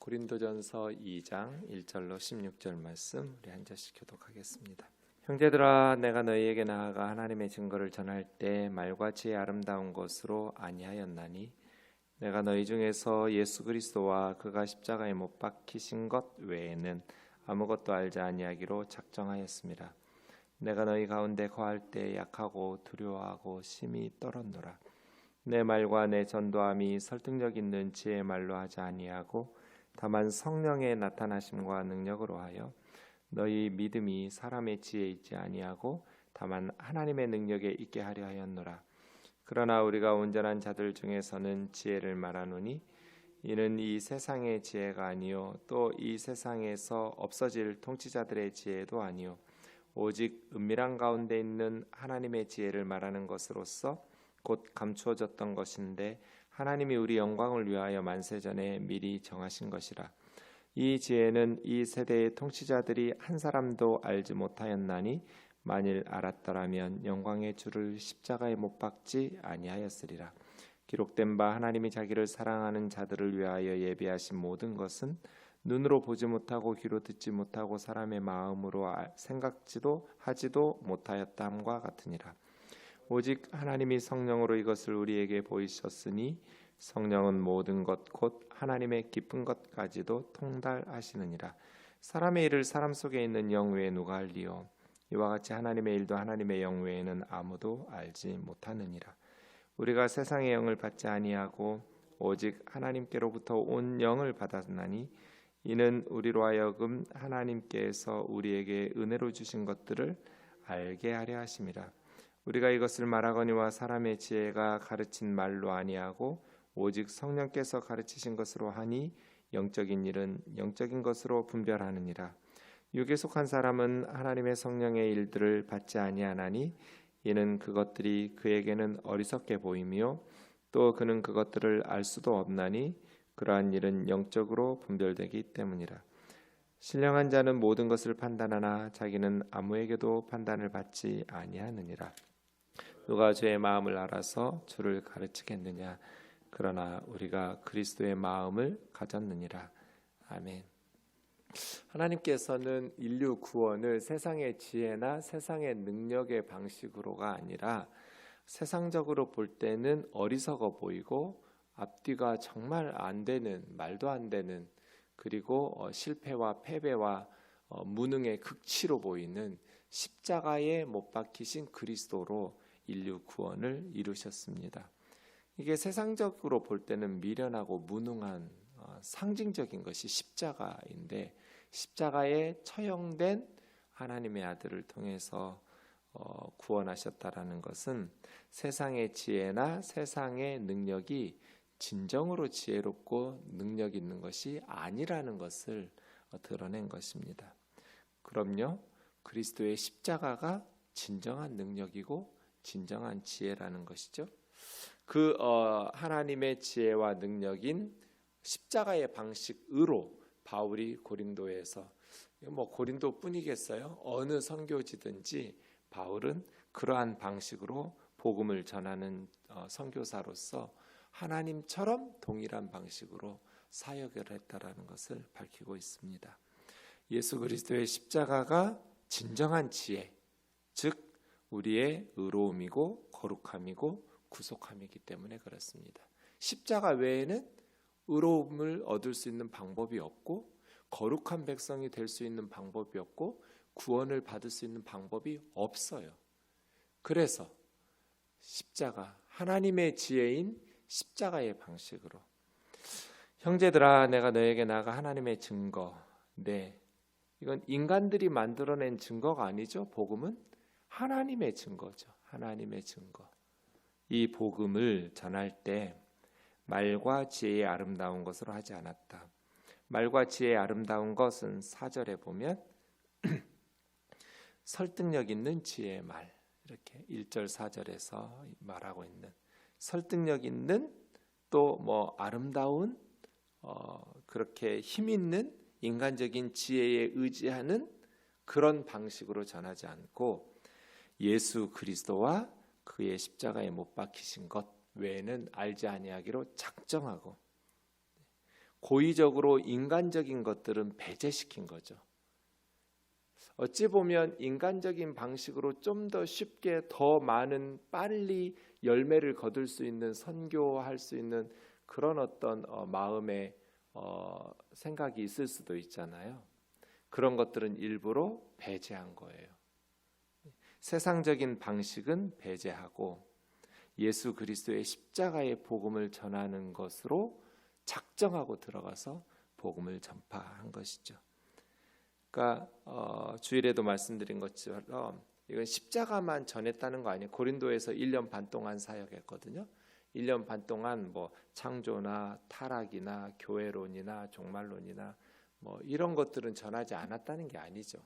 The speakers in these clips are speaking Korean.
고린도전서 2장 1절로 16절 말씀 우리 한 절씩 교독하겠습니다. 형제들아, 내가 너희에게 나아가 하나님의 증거를 전할 때 말과 지혜 아름다운 것으로 아니하였나니 내가 너희 중에서 예수 그리스도와 그가 십자가에 못 박히신 것 외에는 아무것도 알지 아니하기로 작정하였습니다. 내가 너희 가운데 거할 때 약하고 두려워하고 심히 떨었노라. 내 말과 내 전도함이 설득력 있는 지혜의 말로 하지 아니하고 다만 성령의 나타나심과 능력으로 하여 너희 믿음이 사람의 지혜에 있지 아니하고 다만 하나님의 능력에 있게 하려 하였노라. 그러나 우리가 온전한 자들 중에서는 지혜를 말하노니 이는 이 세상의 지혜가 아니요 또 이 세상에서 없어질 통치자들의 지혜도 아니요 오직 은밀한 가운데 있는 하나님의 지혜를 말하는 것으로서 곧 감추어졌던 것인데 하나님이 우리 영광을 위하여 만세전에 미리 정하신 것이라. 이 지혜는 이 세대의 통치자들이 한 사람도 알지 못하였나니 만일 알았더라면 영광의 주를 십자가에 못 박지 아니하였으리라. 기록된 바 하나님이 자기를 사랑하는 자들을 위하여 예비하신 모든 것은 눈으로 보지 못하고 귀로 듣지 못하고 사람의 마음으로 생각지도 하지도 못하였다함과 같으니라. 오직 하나님이 성령으로 이것을 우리에게 보이셨으니 성령은 모든 것 곧 하나님의 깊은 것까지도 통달하시느니라. 사람의 일을 사람 속에 있는 영 외에 누가 알리요? 이와 같이 하나님의 일도 하나님의 영 외에는 아무도 알지 못하느니라. 우리가 세상의 영을 받지 아니하고 오직 하나님께로부터 온 영을 받았나니 이는 우리로 하여금 하나님께서 우리에게 은혜로 주신 것들을 알게 하려 하심이라. 우리가 이것을 말하거니와 사람의 지혜가 가르친 말로 아니하고 오직 성령께서 가르치신 것으로 하니 영적인 일은 영적인 것으로 분별하느니라. 육에 속한 사람은 하나님의 성령의 일들을 받지 아니하나니 이는 그것들이 그에게는 어리석게 보이며 또 그는 그것들을 알 수도 없나니 그러한 일은 영적으로 분별되기 때문이라. 신령한 자는 모든 것을 판단하나 자기는 아무에게도 판단을 받지 아니하느니라. 누가 죄의 마음을 알아서 주를 가르치겠느냐? 그러나 우리가 그리스도의 마음을 가졌느니라. 아멘. 하나님께서는 인류 구원을 세상의 지혜나 세상의 능력의 방식으로가 아니라 세상적으로 볼 때는 어리석어 보이고 앞뒤가 정말 안 되는, 말도 안 되는, 그리고 실패와 패배와 무능의 극치로 보이는 십자가에 못 박히신 그리스도로 인류 구원을 이루셨습니다. 이게 세상적으로 볼 때는 미련하고 무능한 상징적인 것이 십자가인데 십자가에 처형된 하나님의 아들을 통해서 구원하셨다라는 것은 세상의 지혜나 세상의 능력이 진정으로 지혜롭고 능력 있는 것이 아니라는 것을 드러낸 것입니다. 그럼요, 그리스도의 십자가가 진정한 능력이고 진정한 지혜라는 것이죠. 그 하나님의 지혜와 능력인 십자가의 방식으로 바울이 고린도에서, 고린도뿐이겠어요? 어느 선교지든지 바울은 그러한 방식으로 복음을 전하는 선교사로서 하나님처럼 동일한 방식으로 사역을 했다라는 것을 밝히고 있습니다. 예수 그리스도의 십자가가 진정한 지혜, 즉 우리의 의로움이고 거룩함이고 구속함이기 때문에 그렇습니다. 십자가 외에는 의로움을 얻을 수 있는 방법이 없고 거룩한 백성이 될 수 있는 방법이 없고 구원을 받을 수 있는 방법이 없어요. 그래서 십자가, 하나님의 지혜인 십자가의 방식으로, 형제들아 내가 너에게 나아가 하나님의 증거, 이건 인간들이 만들어낸 증거가 아니죠. 복음은 하나님의 증거죠. 하나님의 증거. 이 복음을 전할 때 말과 지혜의 아름다운 것으로 하지 않았다. 말과 지혜의 아름다운 것은 4절에 보면 설득력 있는 지혜의 말, 이렇게 1절 4절에서 말하고 있는 설득력 있는 또 아름다운 그렇게 힘 있는 인간적인 지혜에 의지하는 그런 방식으로 전하지 않고 예수 그리스도와 그의 십자가에 못 박히신 것 외에는 알지 아니하기로 작정하고 고의적으로 인간적인 것들은 배제시킨 거죠. 어찌 보면 인간적인 방식으로 좀 더 쉽게 더 많은 빨리 열매를 거둘 수 있는 선교할 수 있는 그런 어떤 마음의 생각이 있을 수도 있잖아요. 그런 것들은 일부러 배제한 거예요. 세상적인 방식은 배제하고 예수 그리스도의 십자가의 복음을 전하는 것으로 작정하고 들어가서 복음을 전파한 것이죠. 그러니까 주일에도 말씀드린 것처럼 이건 십자가만 전했다는 거 아니에요. 고린도에서 1년 반 동안 사역했거든요. 1년 반 동안 뭐 창조나 타락이나 교회론이나 종말론이나 뭐 이런 것들은 전하지 않았다는 게 아니죠.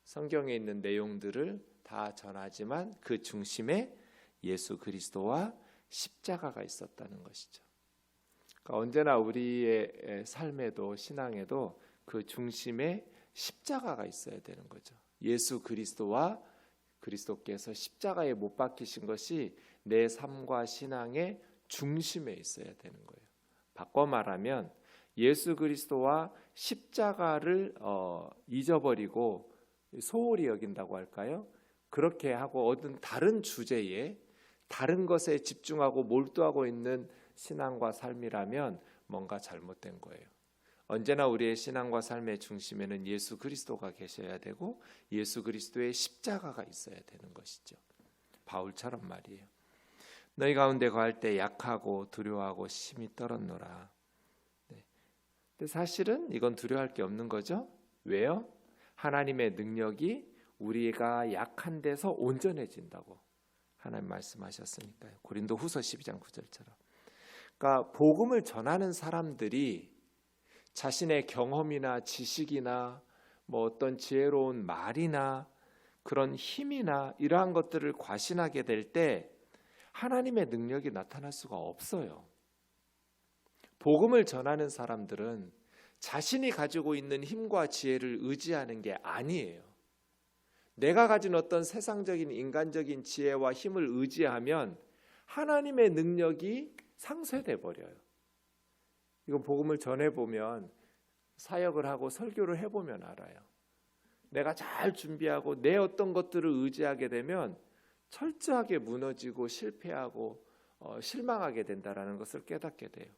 성경에 있는 내용들을 다 전하지만 그 중심에 예수 그리스도와 십자가가 있었다는 것이죠. 그러니까 언제나 우리의 삶에도 신앙에도 그 중심에 십자가가 있어야 되는 거죠. 예수 그리스도와 그리스도께서 십자가에 못 박히신 것이 내 삶과 신앙의 중심에 있어야 되는 거예요. 바꿔 말하면 예수 그리스도와 십자가를 잊어버리고 소홀히 여긴다고 할까요? 그렇게 하고 어떤 다른 주제에 다른 것에 집중하고 몰두하고 있는 신앙과 삶이라면 뭔가 잘못된 거예요. 언제나 우리의 신앙과 삶의 중심에는 예수 그리스도가 계셔야 되고 예수 그리스도의 십자가가 있어야 되는 것이죠. 바울처럼 말이에요. 너희 가운데 거할 때 약하고 두려워하고 심히 떨었노라. 네. 근데 사실은 이건 두려워할 게 없는 거죠. 왜요? 하나님의 능력이 우리가 약한 데서 온전해진다고 하나님 말씀하셨으니까요. 고린도후서 12장 9절처럼. 그러니까 복음을 전하는 사람들이 자신의 경험이나 지식이나 뭐 어떤 지혜로운 말이나 그런 힘이나 이러한 것들을 과신하게 될 때 하나님의 능력이 나타날 수가 없어요. 복음을 전하는 사람들은 자신이 가지고 있는 힘과 지혜를 의지하는 게 아니에요. 내가 가진 어떤 세상적인 인간적인 지혜와 힘을 의지하면 하나님의 능력이 상쇄돼 버려요. 이건 복음을 전해보면 사역을 하고 설교를 해보면 알아요. 내가 잘 준비하고 내 어떤 것들을 의지하게 되면 철저하게 무너지고 실패하고 실망하게 된다는 것을 깨닫게 돼요.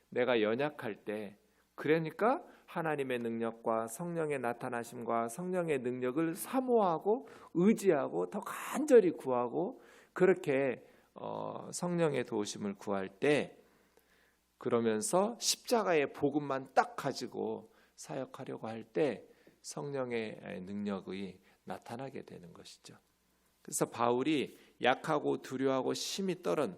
내가 연약할 때 그러니까 하나님의 능력과 성령의 나타나심과 성령의 능력을 사모하고 의지하고 더 간절히 구하고 그렇게 성령의 도우심을 구할 때 그러면서 십자가의 복음만 딱 가지고 사역하려고 할 때 성령의 능력이 나타나게 되는 것이죠. 그래서 바울이 약하고 두려워하고 심히 떨은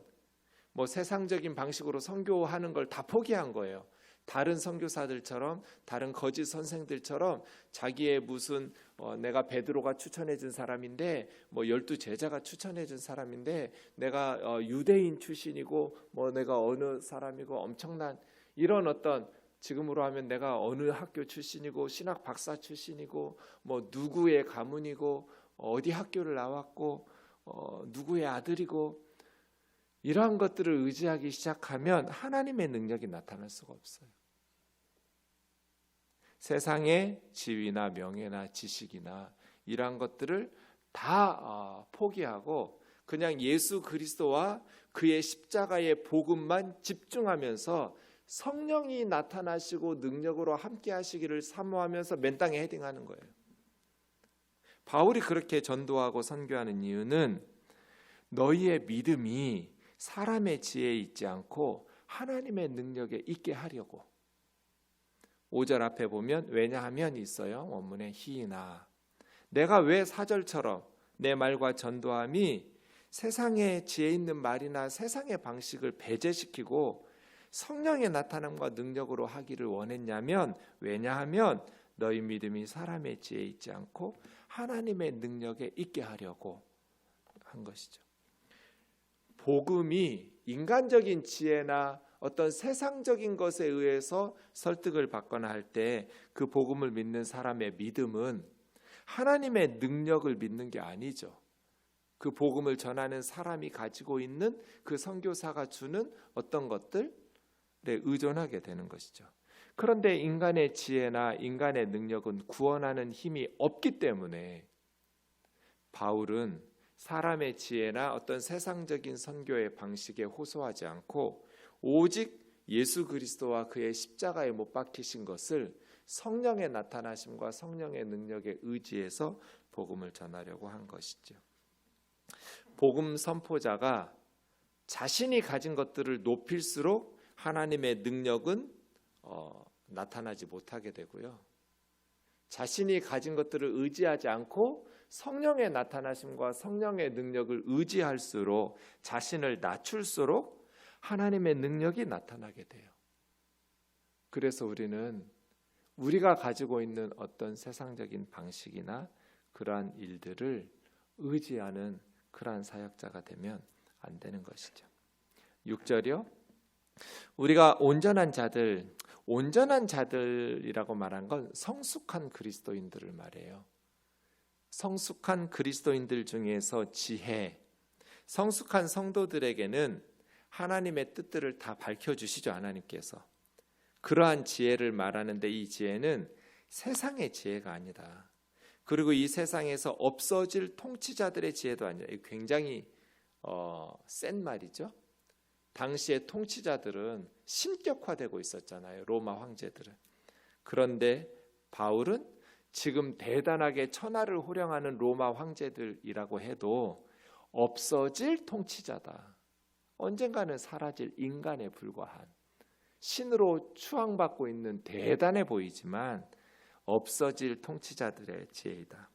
뭐 세상적인 방식으로 선교하는 걸 다 포기한 거예요. 다른 선교사들처럼 다른 거짓 선생들처럼 자기의 무슨 내가 베드로가 추천해 준 사람인데 뭐 12제자가 추천해 준 사람인데 내가 유대인 출신이고 뭐 내가 어느 사람이고 엄청난 이런 어떤 지금으로 하면 내가 어느 학교 출신이고 신학 박사 출신이고 뭐 누구의 가문이고 어디 학교를 나왔고 누구의 아들이고 이러한 것들을 의지하기 시작하면 하나님의 능력이 나타날 수가 없어요. 세상의 지위나 명예나 지식이나 이러한 것들을 다 포기하고 그냥 예수 그리스도와 그의 십자가의 복음만 집중하면서 성령이 나타나시고 능력으로 함께 하시기를 사모하면서 맨 땅에 헤딩하는 거예요. 바울이 그렇게 전도하고 선교하는 이유는 너희의 믿음이 사람의 지혜에 있지 않고 하나님의 능력에 있게 하려고. 5절 앞에 보면 왜냐하면 있어요. 원문에 히나 내가 왜 4절처럼 내 말과 전도함이 세상의 지혜 있는 말이나 세상의 방식을 배제시키고 성령의 나타남과 능력으로 하기를 원했냐면 왜냐하면 너희 믿음이 사람의 지혜에 있지 않고 하나님의 능력에 있게 하려고 한 것이죠. 복음이 인간적인 지혜나 어떤 세상적인 것에 의해서 설득을 받거나 할 때 그 복음을 믿는 사람의 믿음은 하나님의 능력을 믿는 게 아니죠. 그 복음을 전하는 사람이 가지고 있는 그 선교사가 주는 어떤 것들, 의존하게 되는 것이죠. 그런데 인간의 지혜나 인간의 능력은 구원하는 힘이 없기 때문에 바울은 사람의 지혜나 어떤 세상적인 선교의 방식에 호소하지 않고 오직 예수 그리스도와 그의 십자가에 못 박히신 것을 성령의 나타나심과 성령의 능력에 의지해서 복음을 전하려고 한 것이죠. 복음 선포자가 자신이 가진 것들을 높일수록 하나님의 능력은 나타나지 못하게 되고요. 자신이 가진 것들을 의지하지 않고 성령의 나타나심과 성령의 능력을 의지할수록 자신을 낮출수록 하나님의 능력이 나타나게 돼요. 그래서 우리는 우리가 가지고 있는 어떤 세상적인 방식이나 그러한 일들을 의지하는 그러한 사역자가 되면 안 되는 것이죠. 6절이요. 우리가 온전한 자들이라고 말한 건 성숙한 그리스도인들을 말해요. 성숙한 그리스도인들 중에서 성숙한 성도들에게는 하나님의 뜻들을 다 밝혀주시죠. 하나님께서. 그러한 지혜를 말하는데 이 지혜는 세상의 지혜가 아니다. 그리고 이 세상에서 없어질 통치자들의 지혜도 아니라 굉장히 센 말이죠. 당시의 통치자들은 신격화되고 있었잖아요. 로마 황제들은. 그런데 바울은 지금 대단하게 천하를 호령하는 로마 황제들이라고 해도 없어질 통치자다. 언젠가는 사라질 인간에 불과한 신으로 추앙받고 있는 대단해 보이지만 없어질 통치자들의 지혜이다.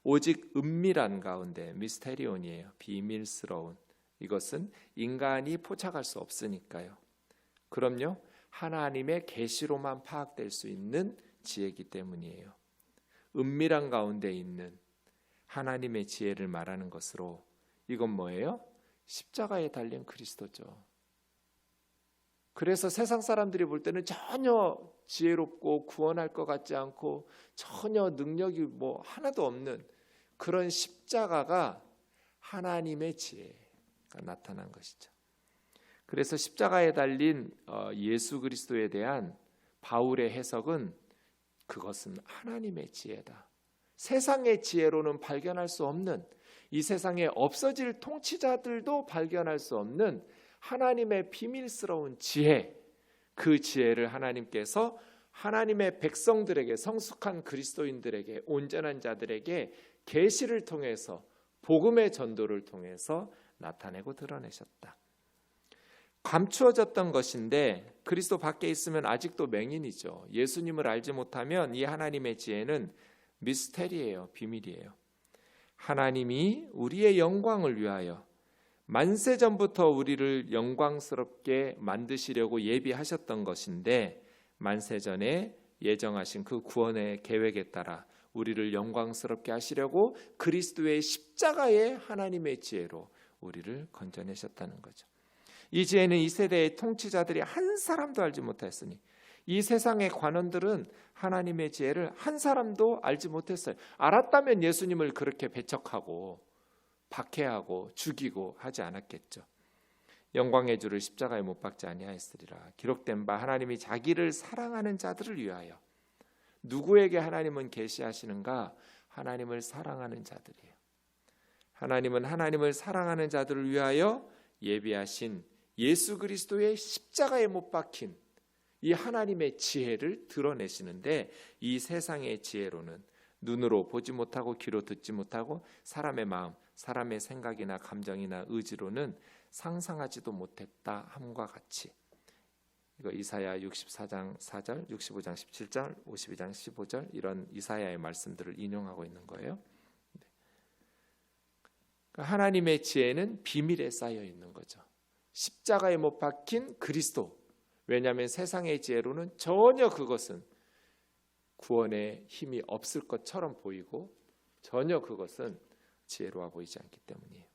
오직 은밀한 가운데 미스테리온이에요. 비밀스러운. 이것은 인간이 포착할 수 없으니까요. 그럼요. 하나님의 계시로만 파악될 수 있는 지혜이기 때문이에요. 은밀한 가운데 있는 하나님의 지혜를 말하는 것으로 이건 뭐예요? 십자가에 달린 그리스도죠. 그래서 세상 사람들이 볼 때는 전혀 지혜롭고 구원할 것 같지 않고 전혀 능력이 하나도 없는 그런 십자가가 하나님의 지혜가 나타난 것이죠. 그래서 십자가에 달린 예수 그리스도에 대한 바울의 해석은 그것은 하나님의 지혜다. 세상의 지혜로는 발견할 수 없는, 이 세상에 없어질 통치자들도 발견할 수 없는 하나님의 비밀스러운 지혜, 그 지혜를 하나님께서 하나님의 백성들에게, 성숙한 그리스도인들에게, 온전한 자들에게 계시를 통해서, 복음의 전도를 통해서 나타내고 드러내셨다. 감추어졌던 것인데 그리스도 밖에 있으면 아직도 맹인이죠. 예수님을 알지 못하면 이 하나님의 지혜는 미스테리예요. 비밀이에요. 하나님이 우리의 영광을 위하여 만세 전부터 우리를 영광스럽게 만드시려고 예비하셨던 것인데 만세 전에 예정하신 그 구원의 계획에 따라 우리를 영광스럽게 하시려고 그리스도의 십자가의 하나님의 지혜로 우리를 건져내셨다는 거죠. 이 지혜는 이 세대의 통치자들이 한 사람도 알지 못했으니 이 세상의 관원들은 하나님의 지혜를 한 사람도 알지 못했어요. 알았다면 예수님을 그렇게 배척하고 박해하고 죽이고 하지 않았겠죠. 영광의 주를 십자가에 못 박지 아니하였으리라. 기록된 바 하나님이 자기를 사랑하는 자들을 위하여. 누구에게 하나님은 계시하시는가? 하나님을 사랑하는 자들이에요. 하나님은 하나님을 사랑하는 자들을 위하여 예비하신 예수 그리스도의 십자가에 못 박힌 이 하나님의 지혜를 드러내시는데 이 세상의 지혜로는 눈으로 보지 못하고 귀로 듣지 못하고 사람의 마음, 사람의 생각이나 감정이나 의지로는 상상하지도 못했다 함과 같이. 이거 이사야 64장 4절, 65장 17절, 52장 15절 이런 이사야의 말씀들을 인용하고 있는 거예요. 하나님의 지혜는 비밀에 쌓여 있는 거죠. 십자가에 못 박힌 그리스도. 왜냐하면 세상의 지혜로는 전혀 그것은 구원의 힘이 없을 것처럼 보이고 전혀 그것은 지혜로워 보이지 않기 때문이에요.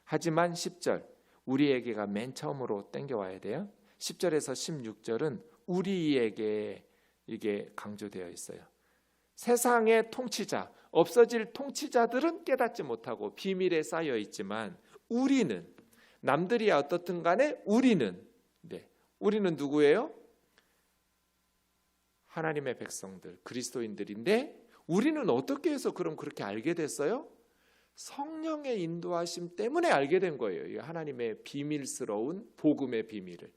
하지만 10절 우리에게가 맨 처음으로 땡겨와야 돼요. 10절에서 16절은 우리에게 이게 강조되어 있어요. 세상의 통치자, 없어질 통치자들은 깨닫지 못하고 비밀에 쌓여 있지만 우리는, 남들이 어떻든 간에 우리는 우리는 누구예요? 하나님의 백성들, 그리스도인들인데 우리는 어떻게 해서 그럼 그렇게 알게 됐어요? 성령의 인도하심 때문에 알게 된 거예요. 이 하나님의 비밀스러운 복음의 비밀을.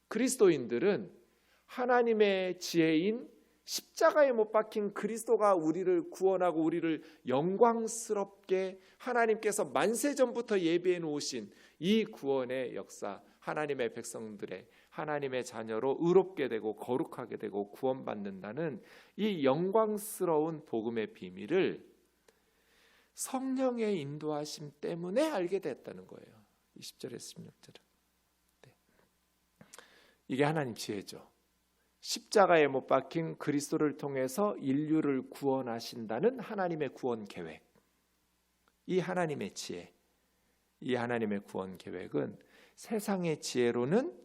그리스도인들은 하나님의 지혜인 십자가에 못 박힌 그리스도가 우리를 구원하고 우리를 영광스럽게 하나님께서 만세전부터 예비해 놓으신 이 구원의 역사, 하나님의 백성들의 하나님의 자녀로 의롭게 되고 거룩하게 되고 구원받는다는 이 영광스러운 복음의 비밀을 성령의 인도하심 때문에 알게 됐다는 거예요. 20절에서 16절은. 네. 이게 하나님 지혜죠. 십자가에 못 박힌 그리스도를 통해서 인류를 구원하신다는 하나님의 구원 계획. 이 하나님의 지혜, 이 하나님의 구원 계획은 세상의 지혜로는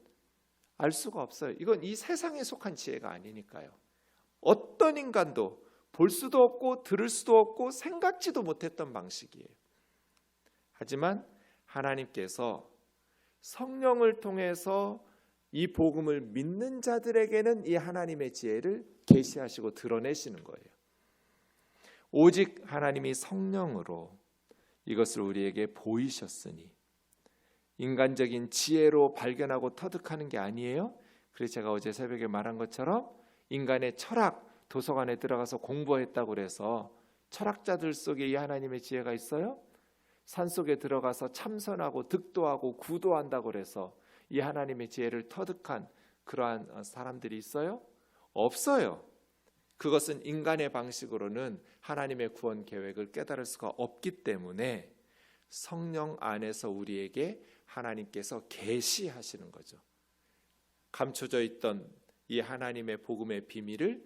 알 수가 없어요. 이건 이 세상에 속한 지혜가 아니니까요. 어떤 인간도 볼 수도 없고 들을 수도 없고 생각지도 못했던 방식이에요. 하지만 하나님께서 성령을 통해서 이 복음을 믿는 자들에게는 이 하나님의 지혜를 계시하시고 드러내시는 거예요. 오직 하나님이 성령으로 이것을 우리에게 보이셨으니 인간적인 지혜로 발견하고 터득하는 게 아니에요. 그래서 제가 어제 새벽에 말한 것처럼 인간의 철학, 도서관에 들어가서 공부했다고 그래서 철학자들 속에 이 하나님의 지혜가 있어요? 산속에 들어가서 참선하고 득도하고 구도한다고 그래서 이 하나님의 지혜를 터득한 그러한 사람들이 있어요? 없어요. 그것은 인간의 방식으로는 하나님의 구원 계획을 깨달을 수가 없기 때문에 성령 안에서 우리에게 하나님께서 계시하시는 거죠. 감춰져 있던 이 하나님의 복음의 비밀을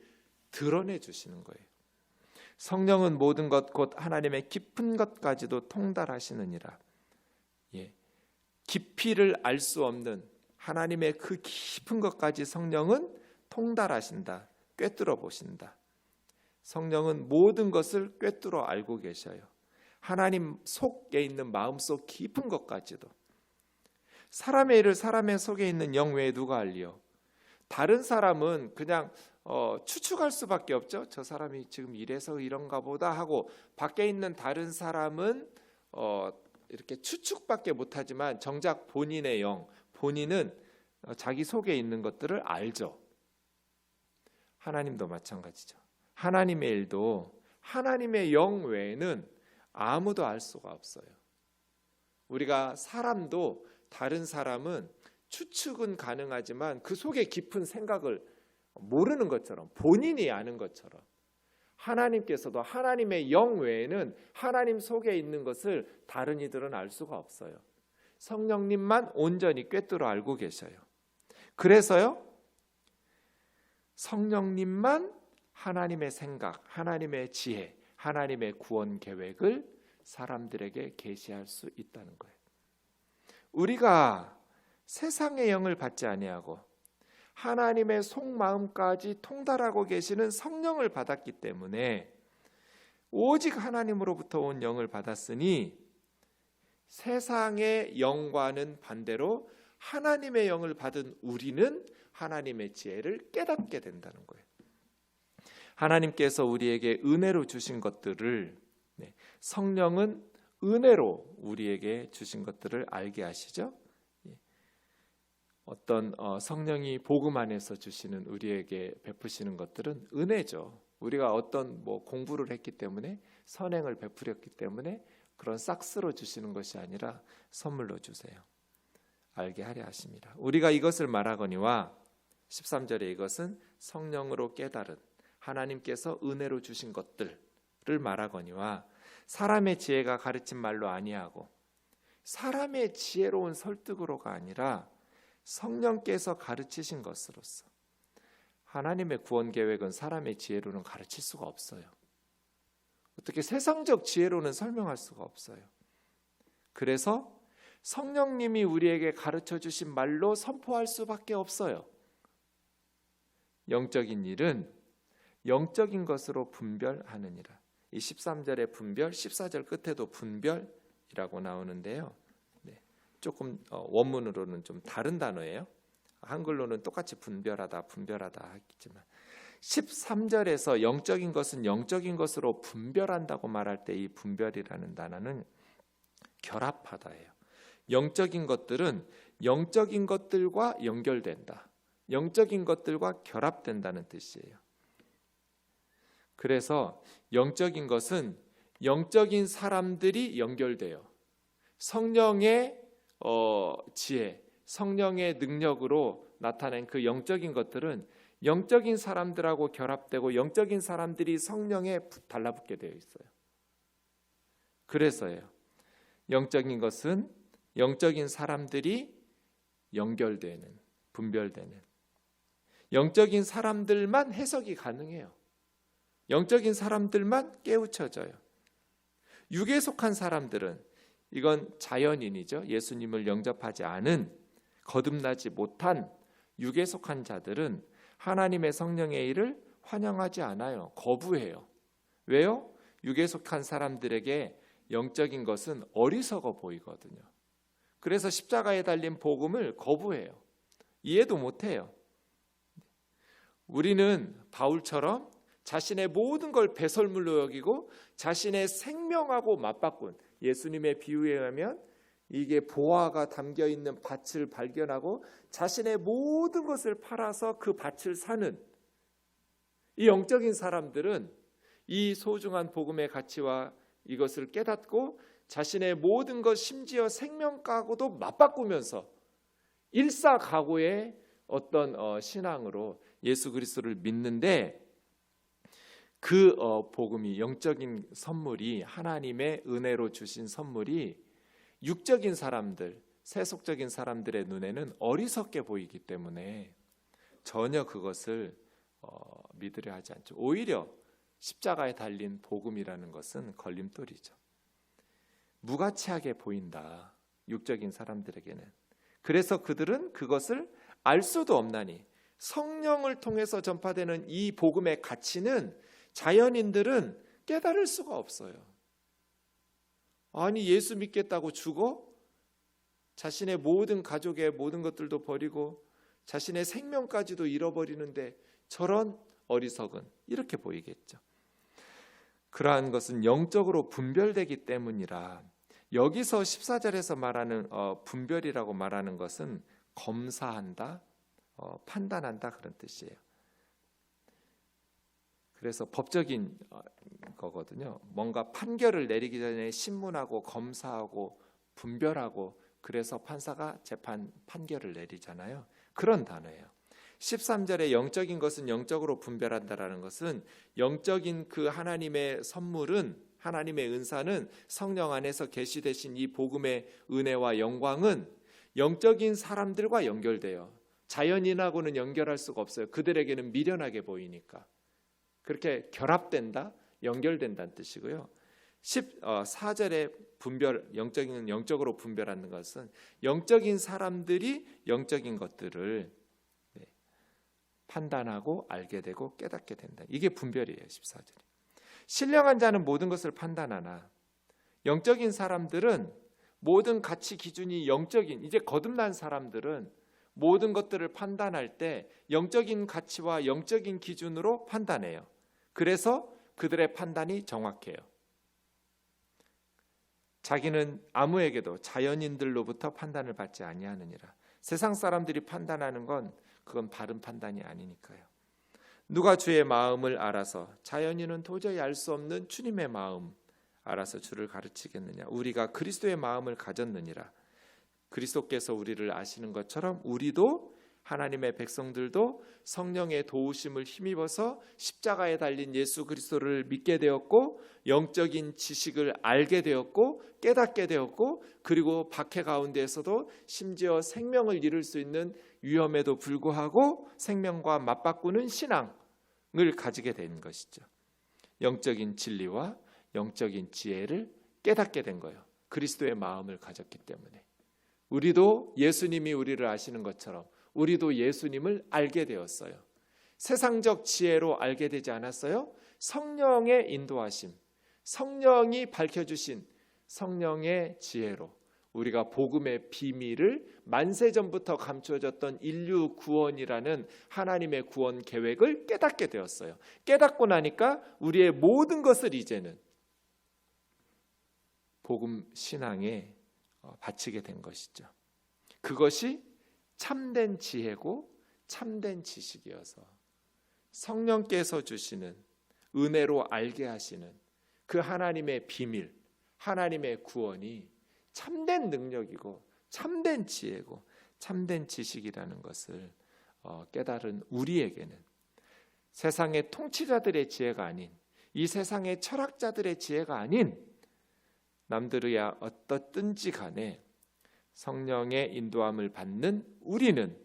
드러내 주시는 거예요. 성령은 모든 것 곧 하나님의 깊은 것까지도 통달하시느니라. 깊이를 알 수 없는 하나님의 그 깊은 것까지 성령은 통달하신다. 꿰뚫어 보신다. 성령은 모든 것을 꿰뚫어 알고 계셔요. 하나님 속에 있는 마음속 깊은 것까지도. 사람의 일을 사람의 속에 있는 영 외에 누가 알리요? 다른 사람은 그냥 추측할 수밖에 없죠. 저 사람이 지금 이래서 이런가 보다 하고 밖에 있는 다른 사람은 이렇게 추측밖에 못하지만 정작 본인의 영, 본인은 자기 속에 있는 것들을 알죠. 하나님도 마찬가지죠. 하나님의 일도 하나님의 영 외에는 아무도 알 수가 없어요. 우리가 사람도 다른 사람은 추측은 가능하지만 그 속에 깊은 생각을 모르는 것처럼 본인이 아는 것처럼 하나님께서도 하나님의 영 외에는 하나님 속에 있는 것을 다른 이들은 알 수가 없어요. 성령님만 온전히 꿰뚫어 알고 계셔요. 그래서요, 성령님만 하나님의 생각, 하나님의 지혜, 하나님의 구원 계획을 사람들에게 계시할 수 있다는 거예요. 우리가 세상의 영을 받지 아니하고 하나님의 속마음까지 통달하고 계시는 성령을 받았기 때문에 오직 하나님으로부터 온 영을 받았으니 세상의 영과는 반대로 하나님의 영을 받은 우리는 하나님의 지혜를 깨닫게 된다는 거예요. 하나님께서 우리에게 은혜로 주신 것들을 성령은 은혜로 우리에게 주신 것들을 알게 하시죠. 어떤 성령이 복음 안에서 주시는 우리에게 베푸시는 것들은 은혜죠. 우리가 어떤 공부를 했기 때문에 선행을 베풀었기 때문에 그런 싹스로 주시는 것이 아니라 선물로 주세요. 알게 하려 하십니다. 우리가 이것을 말하거니와 13절에 이것은 성령으로 깨달은 하나님께서 은혜로 주신 것들을 말하거니와 사람의 지혜가 가르친 말로 아니하고 사람의 지혜로운 설득으로가 아니라 성령께서 가르치신 것으로서. 하나님의 구원 계획은 사람의 지혜로는 가르칠 수가 없어요. 어떻게 세상적 지혜로는 설명할 수가 없어요. 그래서 성령님이 우리에게 가르쳐 주신 말로 선포할 수밖에 없어요. 영적인 일은 영적인 것으로 분별하느니라. 이 13절의 분별, 14절 끝에도 분별이라고 나오는데요. 조금 원문으로는 좀 다른 단어예요. 한글로는 똑같이 분별하다 하겠지만 13절에서 영적인 것은 영적인 것으로 분별한다고 말할 때 이 분별이라는 단어는 결합하다예요. 영적인 것들은 영적인 것들과 연결된다. 영적인 것들과 결합된다는 뜻이에요. 그래서 영적인 것은 영적인 사람들이 연결돼요. 성령의 지혜, 성령의 능력으로 나타낸 그 영적인 것들은 영적인 사람들하고 결합되고 영적인 사람들이 성령에 달라붙게 되어 있어요. 그래서요. 영적인 것은 영적인 사람들이 연결되는, 분별되는, 영적인 사람들만 해석이 가능해요. 영적인 사람들만 깨우쳐져요. 육에 속한 사람들은, 이건 자연인이죠. 예수님을 영접하지 않은, 거듭나지 못한 육에 속한 자들은 하나님의 성령의 일을 환영하지 않아요. 거부해요. 왜요? 육에 속한 사람들에게 영적인 것은 어리석어 보이거든요. 그래서 십자가에 달린 복음을 거부해요. 이해도 못해요. 우리는 바울처럼 자신의 모든 걸 배설물로 여기고 자신의 생명하고 맞바꾼, 예수님의 비유에 의하면 이게 보화가 담겨있는 밭을 발견하고 자신의 모든 것을 팔아서 그 밭을 사는 이 영적인 사람들은 이 소중한 복음의 가치와 이것을 깨닫고 자신의 모든 것, 심지어 생명가고도 맞바꾸면서 일사각오의 어떤 신앙으로 예수 그리스도를 믿는데, 그 복음이, 영적인 선물이, 하나님의 은혜로 주신 선물이 육적인 사람들, 세속적인 사람들의 눈에는 어리석게 보이기 때문에 전혀 그것을 믿으려 하지 않죠. 오히려 십자가에 달린 복음이라는 것은 걸림돌이죠. 무가치하게 보인다, 육적인 사람들에게는. 그래서 그들은 그것을 알 수도 없나니, 성령을 통해서 전파되는 이 복음의 가치는 자연인들은 깨달을 수가 없어요. 아니, 예수 믿겠다고 죽어? 자신의 모든 가족의 모든 것들도 버리고 자신의 생명까지도 잃어버리는데 저런 어리석은, 이렇게 보이겠죠. 그러한 것은 영적으로 분별되기 때문이라, 여기서 14절에서 말하는 분별이라고 말하는 것은 검사한다, 판단한다, 그런 뜻이에요. 그래서 법적인 거거든요. 뭔가 판결을 내리기 전에 신문하고 검사하고 분별하고, 그래서 판사가 판결을 내리잖아요. 그런 단어예요. 13절에 영적인 것은 영적으로 분별한다라는 것은, 영적인 그 하나님의 선물은, 하나님의 은사는, 성령 안에서 계시되신 이 복음의 은혜와 영광은 영적인 사람들과 연결돼요. 자연인하고는 연결할 수가 없어요. 그들에게는 미련하게 보이니까. 그렇게 결합된다, 연결된다는 뜻이고요. 14절의 분별, 영적으로 분별하는 것은 영적인 사람들이 영적인 것들을 판단하고 알게 되고 깨닫게 된다. 이게 분별이에요. 14절이. 신령한 자는 모든 것을 판단하나, 영적인 사람들은 모든 가치 기준이 영적인, 이제 거듭난 사람들은 모든 것들을 판단할 때 영적인 가치와 영적인 기준으로 판단해요. 그래서 그들의 판단이 정확해요. 자기는 아무에게도, 자연인들로부터 판단을 받지 아니하느니라. 세상 사람들이 판단하는 건 그건 바른 판단이 아니니까요. 누가 주의 마음을 알아서, 자연인은 도저히 알 수 없는 주님의 마음 알아서 주를 가르치겠느냐. 우리가 그리스도의 마음을 가졌느니라. 그리스도께서 우리를 아시는 것처럼 우리도, 하나님의 백성들도 성령의 도우심을 힘입어서 십자가에 달린 예수 그리스도를 믿게 되었고, 영적인 지식을 알게 되었고 깨닫게 되었고, 그리고 박해 가운데에서도 심지어 생명을 잃을 수 있는 위험에도 불구하고 생명과 맞바꾸는 신앙을 가지게 된 것이죠. 영적인 진리와 영적인 지혜를 깨닫게 된 거예요. 그리스도의 마음을 가졌기 때문에. 우리도 예수님이 우리를 아시는 것처럼 우리도 예수님을 알게 되었어요. 세상적 지혜로 알게 되지 않았어요. 성령의 인도하심, 성령이 밝혀주신 성령의 지혜로 우리가 복음의 비밀을 만세전부터 감춰졌던 인류 구원이라는 하나님의 구원 계획을 깨닫게 되었어요. 깨닫고 나니까 우리의 모든 것을 이제는 복음 신앙에 바치게 된 것이죠. 그것이 참된 지혜고 참된 지식이어서 성령께서 주시는 은혜로 알게 하시는 그 하나님의 비밀, 하나님의 구원이 참된 능력이고 참된 지혜고 참된 지식이라는 것을 깨달은 우리에게는 세상의 통치자들의 지혜가 아닌, 이 세상의 철학자들의 지혜가 아닌, 남들이야 어떻든지 간에 성령의 인도함을 받는 우리는,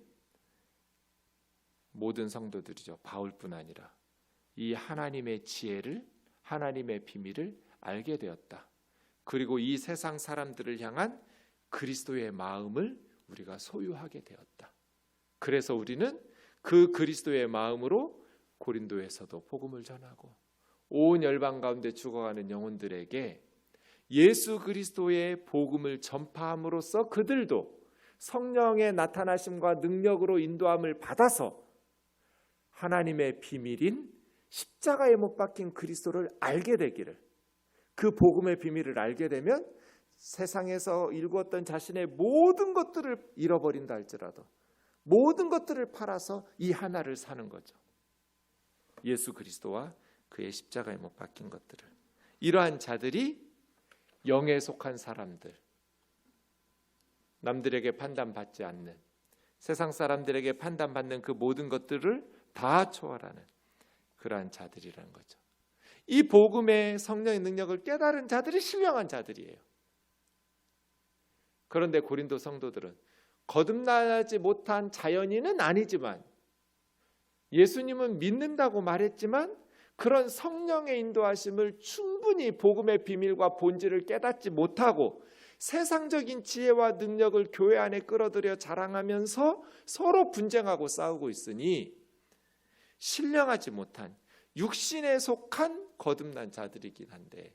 모든 성도들이죠, 바울뿐 아니라 이 하나님의 지혜를, 하나님의 비밀을 알게 되었다. 그리고 이 세상 사람들을 향한 그리스도의 마음을 우리가 소유하게 되었다. 그래서 우리는 그 그리스도의 마음으로 고린도에서도 복음을 전하고 온 열방 가운데 죽어가는 영혼들에게 예수 그리스도의 복음을 전파함으로써 그들도 성령의 나타나심과 능력으로 인도함을 받아서 하나님의 비밀인 십자가에 못 박힌 그리스도를 알게 되기를, 그 복음의 비밀을 알게 되면 세상에서 일구었던 자신의 모든 것들을 잃어버린다 할지라도 모든 것들을 팔아서 이 하나를 사는 거죠. 예수 그리스도와 그의 십자가에 못 박힌 것들을. 이러한 자들이 영에 속한 사람들, 남들에게 판단받지 않는, 세상 사람들에게 판단받는 그 모든 것들을 다 초월하는 그러한 자들이라는 거죠. 이 복음의 성령의 능력을 깨달은 자들이 신령한 자들이에요. 그런데 고린도 성도들은 거듭나지 못한 자연인은 아니지만, 예수님은 믿는다고 말했지만 그런 성령의 인도하심을 충분히 복음의 비밀과 본질을 깨닫지 못하고 세상적인 지혜와 능력을 교회 안에 끌어들여 자랑하면서 서로 분쟁하고 싸우고 있으니 신령하지 못한, 육신에 속한 거듭난 자들이긴 한데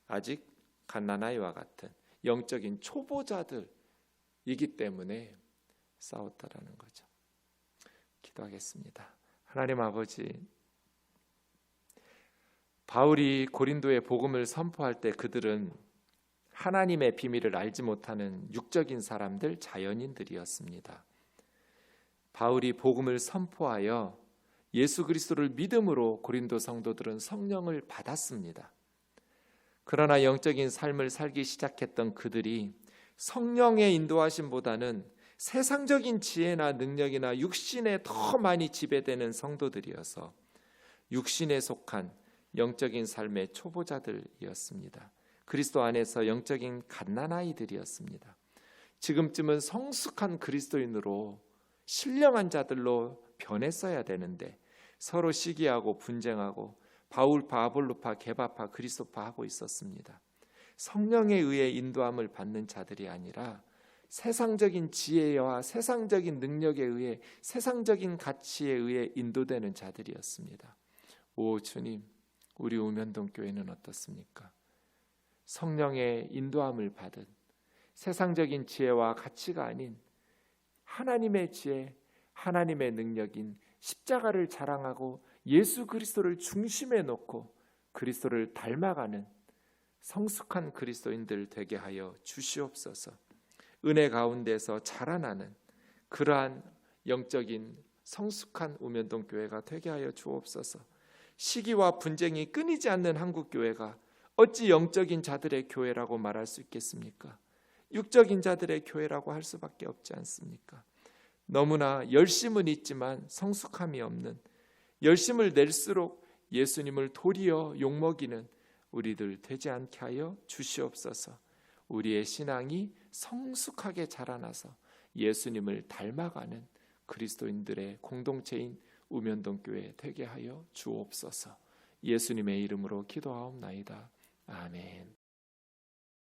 아직 갓난아이와 같은 영적인 초보자들이기 때문에 싸웠다라는 거죠. 기도하겠습니다. 하나님 아버지, 바울이 고린도에 복음을 선포할 때 그들은 하나님의 비밀을 알지 못하는 육적인 사람들, 자연인들이었습니다. 바울이 복음을 선포하여 예수 그리스도를 믿음으로 고린도 성도들은 성령을 받았습니다. 그러나 영적인 삶을 살기 시작했던 그들이 성령의 인도하심보다는 세상적인 지혜나 능력이나 육신에 더 많이 지배되는 성도들이어서 육신에 속한 영적인 삶의 초보자들이었습니다. 그리스도 안에서 영적인 갓난아이들이었습니다. 지금쯤은 성숙한 그리스도인으로 신령한 자들로 변했어야 되는데 서로 시기하고 분쟁하고 바울파, 아볼로파, 게바파, 그리스도파 하고 있었습니다. 성령에 의해 인도함을 받는 자들이 아니라 세상적인 지혜와 세상적인 능력에 의해, 세상적인 가치에 의해 인도되는 자들이었습니다. 오 주님, 우리 우면동교회는 어떻습니까? 성령의 인도함을 받은 세상적인 지혜와 가치가 아닌 하나님의 지혜, 하나님의 능력인 십자가를 자랑하고 예수 그리스도를 중심에 놓고 그리스도를 닮아가는 성숙한 그리스도인들 되게 하여 주시옵소서. 은혜 가운데서 자라나는 그러한 영적인 성숙한 우면동교회가 되게 하여 주옵소서. 시기와 분쟁이 끊이지 않는 한국교회가 어찌 영적인 자들의 교회라고 말할 수 있겠습니까? 육적인 자들의 교회라고 할 수밖에 없지 않습니까? 너무나 열심은 있지만 성숙함이 없는, 열심을 낼수록 예수님을 도리어 욕먹이는 우리들 되지 않게 하여 주시옵소서. 우리의 신앙이 성숙하게 자라나서 예수님을 닮아가는 그리스도인들의 공동체인 우면동교회 되게 하여 주옵소서. 예수님의 이름으로 기도하옵나이다. 아멘.